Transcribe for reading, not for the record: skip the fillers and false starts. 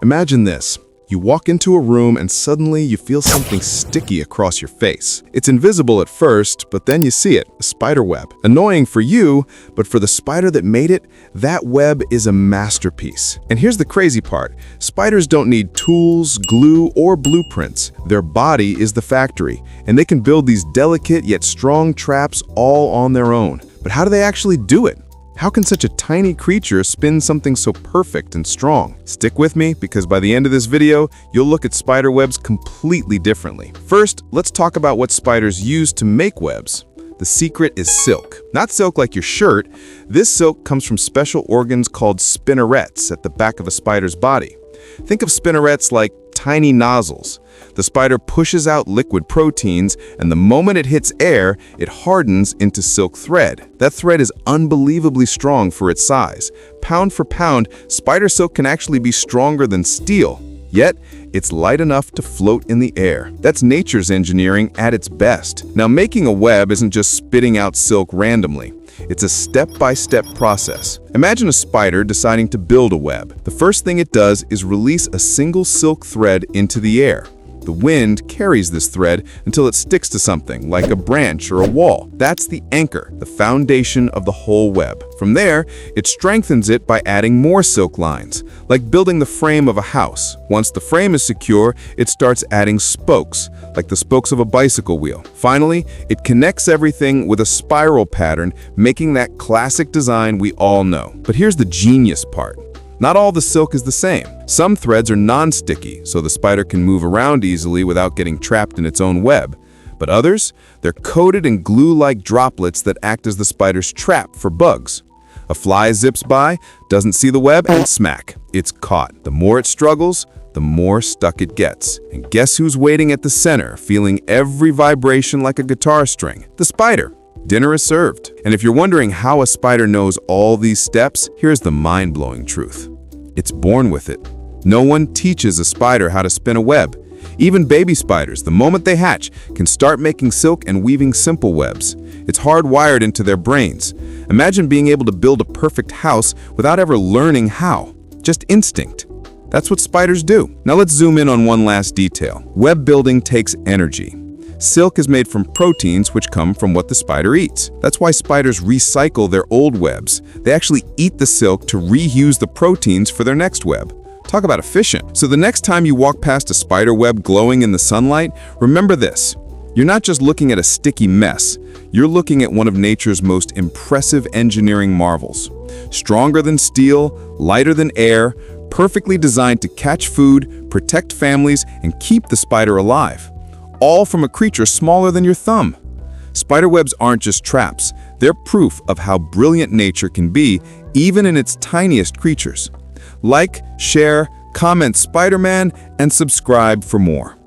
Imagine this. You walk into a room and suddenly you feel something sticky across your face. It's invisible at first, but then you see it, a spider web. Annoying for you, but for the spider that made it, that web is a masterpiece. And here's the crazy part. Spiders don't need tools, glue, or blueprints. Their body is the factory, and they can build these delicate yet strong traps all on their own. But how do they actually do it? How can such a tiny creature spin something so perfect and strong? Stick with me, because by the end of this video, you'll look at spider webs completely differently. First, let's talk about what spiders use to make webs. The secret is silk. Not silk like your shirt. This silk comes from special organs called spinnerets at the back of a spider's body. Think of spinnerets like tiny nozzles. The spider pushes out liquid proteins, and the moment it hits air, it hardens into silk thread. That thread is unbelievably strong for its size. Pound for pound, spider silk can actually be stronger than steel. Yet, it's light enough to float in the air. That's nature's engineering at its best. Now, making a web isn't just spitting out silk randomly. It's a step-by-step process. Imagine a spider deciding to build a web. The first thing it does is release a single silk thread into the air. The wind carries this thread until it sticks to something, like a branch or a wall. That's the anchor, the foundation of the whole web. From there, it strengthens it by adding more silk lines, like building the frame of a house. Once the frame is secure, it starts adding spokes, like the spokes of a bicycle wheel. Finally, it connects everything with a spiral pattern, making that classic design we all know. But here's the genius part. Not all the silk is the same. Some threads are non-sticky, so the spider can move around easily without getting trapped in its own web. But others, they're coated in glue-like droplets that act as the spider's trap for bugs. A fly zips by, doesn't see the web, and smack, it's caught. The more it struggles, the more stuck it gets. And guess who's waiting at the center, feeling every vibration like a guitar string? The spider. Dinner is served. And if you're wondering how a spider knows all these steps, here's the mind-blowing truth. It's born with it. No one teaches a spider how to spin a web. Even baby spiders, the moment they hatch, can start making silk and weaving simple webs. It's hardwired into their brains. Imagine being able to build a perfect house without ever learning how. Just instinct. That's what spiders do. Now let's zoom in on one last detail. Web building takes energy. Silk is made from proteins which come from what the spider eats. That's why spiders recycle their old webs. They actually eat the silk to reuse the proteins for their next web. Talk about efficient. So the next time you walk past a spider web glowing in the sunlight, remember this. You're not just looking at a sticky mess. You're looking at one of nature's most impressive engineering marvels. Stronger than steel, lighter than air, perfectly designed to catch food, protect families, and keep the spider alive. All from a creature smaller than your thumb. Spiderwebs aren't just traps. They're proof of how brilliant nature can be, even in its tiniest creatures. Like, share, comment Spider-Man, and subscribe for more.